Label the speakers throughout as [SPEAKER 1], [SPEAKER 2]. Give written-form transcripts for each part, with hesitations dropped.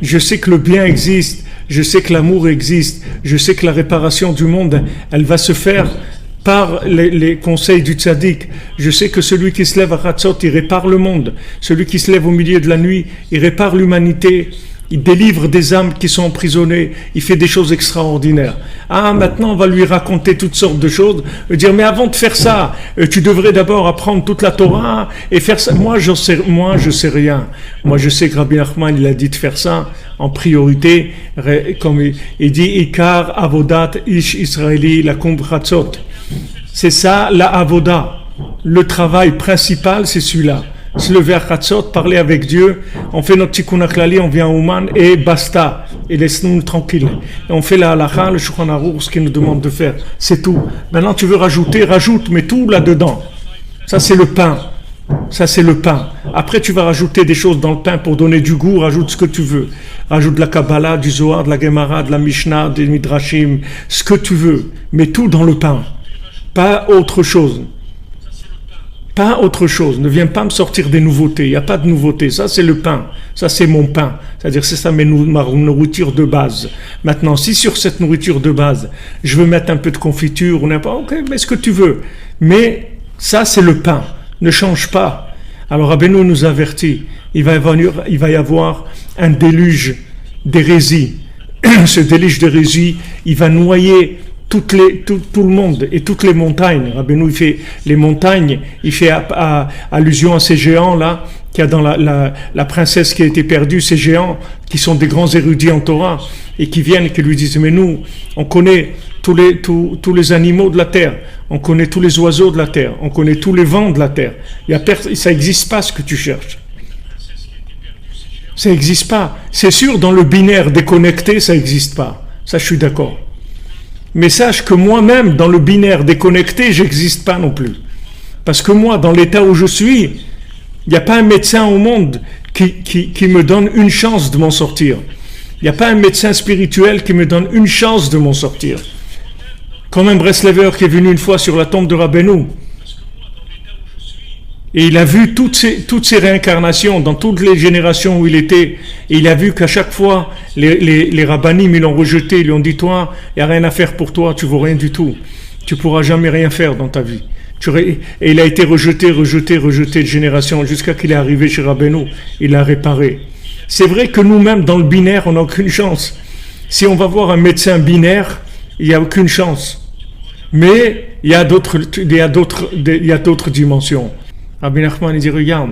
[SPEAKER 1] Je sais que le bien existe, je sais que l'amour existe, je sais que la réparation du monde, elle va se faire par les conseils du tzaddik. Je sais que celui qui se lève à Hatzot, il répare le monde. Celui qui se lève au milieu de la nuit, il répare l'humanité. Il délivre des âmes qui sont emprisonnées. Il fait des choses extraordinaires. Ah, maintenant, on va lui raconter toutes sortes de choses. Dire, mais avant de faire ça, tu devrais d'abord apprendre toute la Torah et faire ça. Moi, je sais rien. Moi, je sais que Rabbi Nachman, il a dit de faire ça en priorité. Comme il dit, Ikar avodat ish israeli lakum b'chatzot. C'est ça, la avoda. Le travail principal, c'est celui-là. Se lever à Chatzot, parler avec Dieu, on fait notre tikkun klali, on vient au Ouman et basta, et laisse-nous tranquilles. Et on fait la halakha, le Shulchan Aruch, ce qu'il nous demande de faire, c'est tout. Maintenant tu veux rajouter, rajoute, mais tout là-dedans. Ça c'est le pain. Ça c'est le pain. Après tu vas rajouter des choses dans le pain pour donner du goût, rajoute ce que tu veux. Rajoute de la Kabbalah, du Zohar, de la Gemara, de la Mishnah, des Midrashim, ce que tu veux, mais tout dans le pain. Pas autre chose. Pas autre chose, ne viens pas me sortir des nouveautés, il n'y a pas de nouveautés, ça c'est le pain, ça c'est mon pain, c'est-à-dire c'est ça ma nourriture de base. Maintenant, si sur cette nourriture de base, je veux mettre un peu de confiture, ou n'importe, ok, mets ce que tu veux, mais ça c'est le pain, ne change pas. Alors Rabbeinu nous avertit, il va y avoir un déluge d'hérésie, ce déluge d'hérésie, il va noyer tout le monde et toutes les montagnes. Rabbeinu, il fait les montagnes, il fait allusion à ces géants là, qu'il y a dans la princesse qui a été perdue, ces géants qui sont des grands érudits en Torah et qui viennent et qui lui disent, mais nous, on connaît tous les animaux de la terre, on connaît tous les oiseaux de la terre, on connaît tous les vents de la terre. Ça n'existe pas ce que tu cherches. Ça n'existe pas. C'est sûr, dans le binaire déconnecté, ça n'existe pas. Ça, je suis d'accord. Mais sache que moi-même, dans le binaire déconnecté, j'existe pas non plus. Parce que moi, dans l'état où je suis, il n'y a pas un médecin au monde qui me donne une chance de m'en sortir. Il n'y a pas un médecin spirituel qui me donne une chance de m'en sortir. Comme un Breslever qui est venu une fois sur la tombe de Rabbeinu. Et il a vu toutes ces réincarnations dans toutes les générations où il était. Et il a vu qu'à chaque fois, les rabbanim, ils l'ont rejeté. Ils lui ont dit, toi, il n'y a rien à faire pour toi, tu ne vaux rien du tout. Tu ne pourras jamais rien faire dans ta vie. Et il a été rejeté de génération jusqu'à qu'il est arrivé chez Rabbeinu. Il l'a réparé. C'est vrai que nous-mêmes, dans le binaire, on n'a aucune chance. Si on va voir un médecin binaire, il n'y a aucune chance. Mais il y a d'autres dimensions. Rabbi Nachman, il dit, regarde,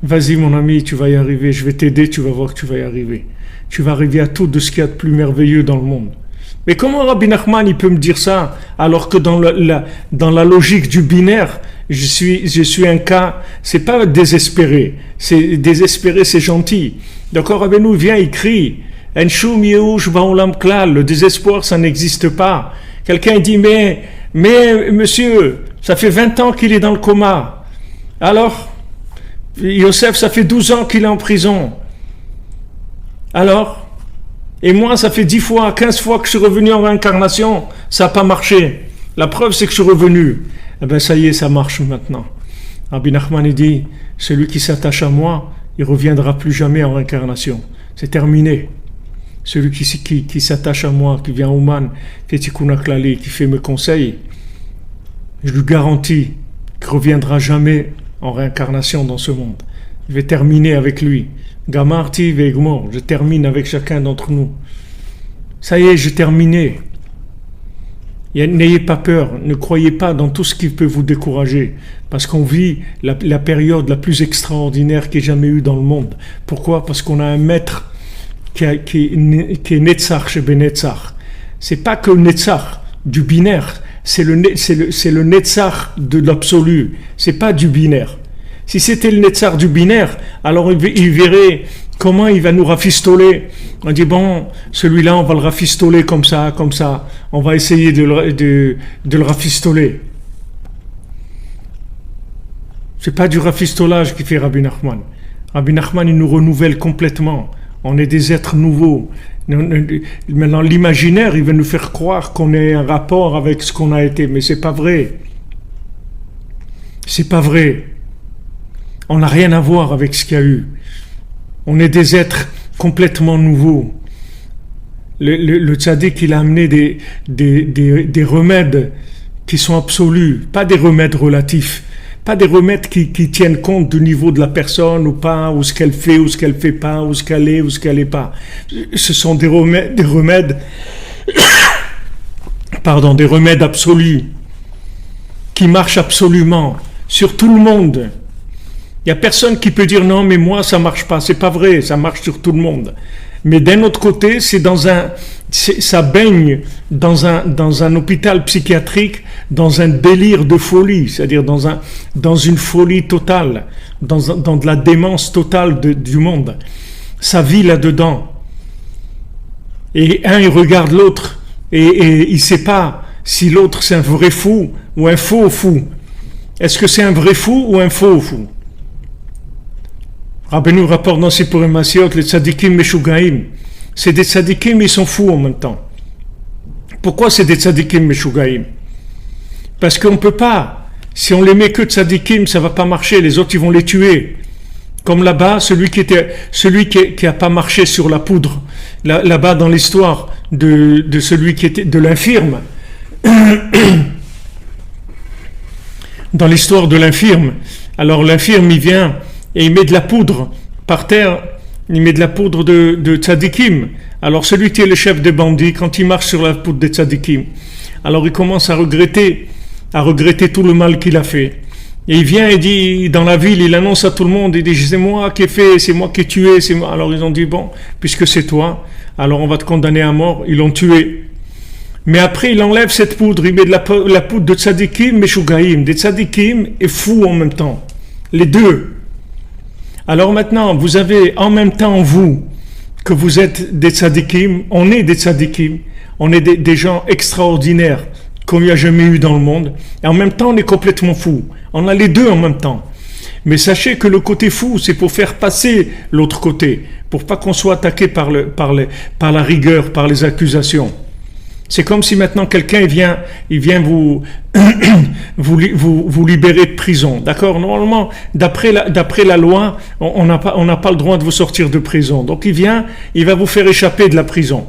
[SPEAKER 1] vas-y mon ami, tu vas y arriver, je vais t'aider, tu vas voir que tu vas y arriver. Tu vas arriver à tout de ce qu'il y a de plus merveilleux dans le monde. Mais comment Rabbi Nachman, il peut me dire ça, alors que dans la logique du binaire, je suis un cas, c'est pas désespéré, c'est gentil. D'accord, Rabbeinu vient, il crie, En shum yehush ba'olam klal, le désespoir, ça n'existe pas. Quelqu'un dit, mais monsieur, ça fait 20 ans qu'il est dans le coma. Alors, Yosef, ça fait 12 ans qu'il est en prison. Alors, et moi, ça fait 10 fois, 15 fois que je suis revenu en réincarnation, ça n'a pas marché. La preuve, c'est que je suis revenu. Eh bien, ça y est, ça marche maintenant. Rabbi Nachman, il dit, celui qui s'attache à moi, il ne reviendra plus jamais en réincarnation. C'est terminé. Celui qui s'attache à moi, qui vient au Man, qui fait tikkun klali, qui fait mes conseils, je lui garantis qu'il ne reviendra jamais en réincarnation dans ce monde. Je vais terminer avec lui. Gamarti ve'egmor, je termine avec chacun d'entre nous. Ça y est, j'ai terminé. N'ayez pas peur, ne croyez pas dans tout ce qui peut vous décourager, parce qu'on vit la période la plus extraordinaire qu'il y ait jamais eu dans le monde. Pourquoi ? Parce qu'on a un maître qui est Netzach chez Benetzach. C'est pas que le Netzach du binaire, c'est le Netzach de l'absolu, c'est pas du binaire. Si c'était le Netzach du binaire, alors il verrait comment il va nous rafistoler. On dit, bon, celui-là, on va le rafistoler comme ça. On va essayer de le rafistoler. C'est pas du rafistolage qui fait Rabbi Nachman. Rabbi Nachman, il nous renouvelle complètement. On est des êtres nouveaux. Maintenant, l'imaginaire, il va nous faire croire qu'on ait un rapport avec ce qu'on a été. Mais c'est pas vrai. C'est pas vrai. On n'a rien à voir avec ce qu'il y a eu. On est des êtres complètement nouveau. Le tzaddik, il a amené des remèdes qui sont absolus, pas des remèdes relatifs, pas des remèdes qui tiennent compte du niveau de la personne ou pas, ou ce qu'elle fait, ou ce qu'elle fait pas, ou ce qu'elle est, ou ce qu'elle est pas. Ce sont des remèdes des remèdes absolus qui marchent absolument sur tout le monde. Il n'y a personne qui peut dire non, mais moi ça marche pas. C'est pas vrai, ça marche sur tout le monde. Mais d'un autre côté, ça baigne dans un hôpital psychiatrique, dans un délire de folie, c'est-à-dire dans une folie totale, dans de la démence totale du monde. Ça vit là-dedans. Et un, il regarde l'autre, et il ne sait pas si l'autre c'est un vrai fou ou un faux fou. Est-ce que c'est un vrai fou ou un faux fou? Rabbeinu rapporte dans Sipurim Masiot, les tzadikim meshugaim. C'est des tzadikim, ils sont fous en même temps. Pourquoi c'est des tzadikim meshugaim? Parce qu'on ne peut pas. Si on les met que tzadikim, ça ne va pas marcher. Les autres, ils vont les tuer. Comme là-bas, celui qui a pas marché sur la poudre. Là-bas, dans l'histoire de celui qui était de l'infirme. Dans l'histoire de l'infirme. Alors l'infirme, il vient et il met de la poudre par terre, il met de la poudre de tzadikim. Alors celui qui est le chef des bandits, quand il marche sur la poudre des tzadikim, alors il commence à regretter tout le mal qu'il a fait. Et il vient et dit, dans la ville, il annonce à tout le monde, il dit, c'est moi qui ai fait, c'est moi qui ai tué, c'est moi. Alors ils ont dit, bon, puisque c'est toi, alors on va te condamner à mort. Ils l'ont tué. Mais après, il enlève cette poudre, il met de la poudre de tzadikim, meshugaim, des tzadikim et fous en même temps. Les deux. Alors maintenant, vous avez en même temps vous que vous êtes des tzadikim, on est des tzadikim, on est des gens extraordinaires comme il n'y a jamais eu dans le monde, et en même temps on est complètement fou. On a les deux en même temps. Mais sachez que le côté fou, c'est pour faire passer l'autre côté, pour pas qu'on soit attaqué par la rigueur, par les accusations. C'est comme si maintenant quelqu'un vient vous libérer de prison. D'accord? Normalement, d'après la loi, on n'a pas le droit de vous sortir de prison. Donc il va vous faire échapper de la prison.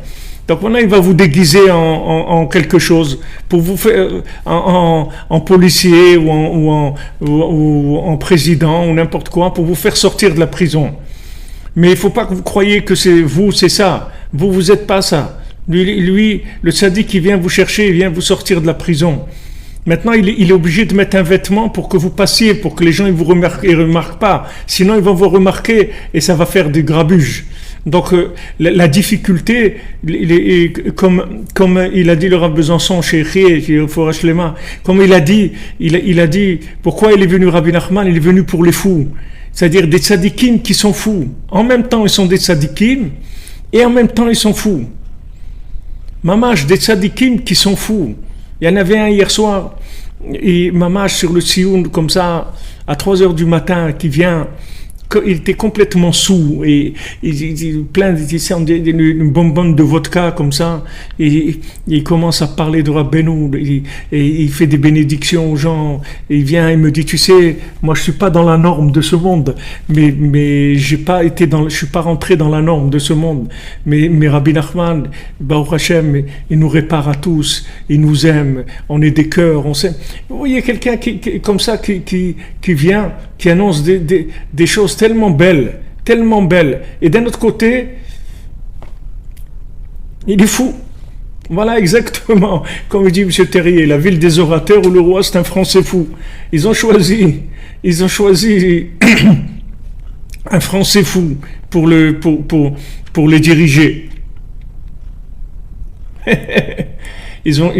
[SPEAKER 1] Donc maintenant, il va vous déguiser en quelque chose pour vous faire en policier ou en président ou n'importe quoi pour vous faire sortir de la prison. Mais il ne faut pas que vous croyiez que c'est ça. Vous êtes pas ça. Lui, le tzaddik qui vient vous chercher, il vient vous sortir de la prison. Maintenant, il est obligé de mettre un vêtement pour que vous passiez, pour que les gens ils vous remarquent pas. Sinon, ils vont vous remarquer et ça va faire des grabuges. Donc, la difficulté, comme il a dit le Rav Besançon chez Forash Lema, comme il a dit, pourquoi il est venu Rabbi Nachman? Il est venu pour les fous. C'est-à-dire des tzadikim qui sont fous. En même temps, ils sont des tzadikim et en même temps, ils sont fous. Mamash, des tzadikim qui sont fous. Il y en avait un hier soir, et Mamash sur le Sioun, comme ça, à 3h du matin, qui vient, il était complètement sous, et il plein d'une bonbonne de vodka, comme ça, et il commence à parler de Rabbeinu, et il fait des bénédictions aux gens, et il vient, il me dit, tu sais, moi je suis pas dans la norme de ce monde, mais je suis pas rentré dans la norme de ce monde, mais Rabbi Nachman, Baruch Hashem, il nous répare à tous, il nous aime, on est des cœurs, on s'aime. Vous voyez quelqu'un comme ça qui vient, qui annonce des choses tellement belles, et d'un autre côté, il est fou. Voilà exactement, comme dit M. Terrier, la ville des orateurs où le roi c'est un Français fou. Ils ont choisi un Français fou pour les diriger. ils ont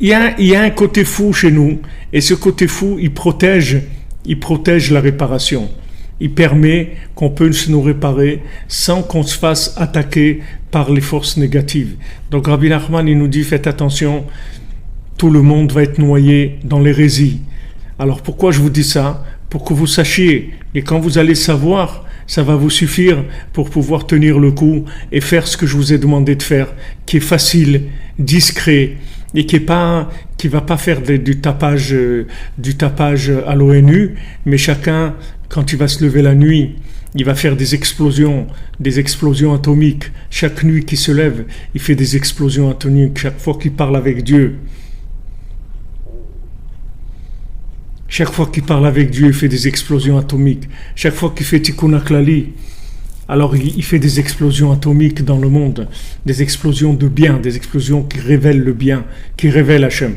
[SPEAKER 1] Il y a un côté fou chez nous, et ce côté fou, il protège la réparation. Il permet qu'on puisse nous réparer sans qu'on se fasse attaquer par les forces négatives. Donc Rabbi Nachman, il nous dit, faites attention, tout le monde va être noyé dans l'hérésie. Alors pourquoi je vous dis ça? Pour que vous sachiez, et quand vous allez savoir, ça va vous suffire pour pouvoir tenir le coup et faire ce que je vous ai demandé de faire, qui est facile, discret, et qui va pas faire du tapage à l'ONU, mais chacun quand il va se lever la nuit, il va faire des explosions atomiques. Chaque nuit qu'il se lève, il fait des explosions atomiques. Chaque fois qu'il parle avec Dieu, il fait des explosions atomiques. Chaque fois qu'il fait Tikkun HaKlali, alors il fait des explosions atomiques dans le monde, des explosions de bien, des explosions qui révèlent le bien, qui révèlent Hachem.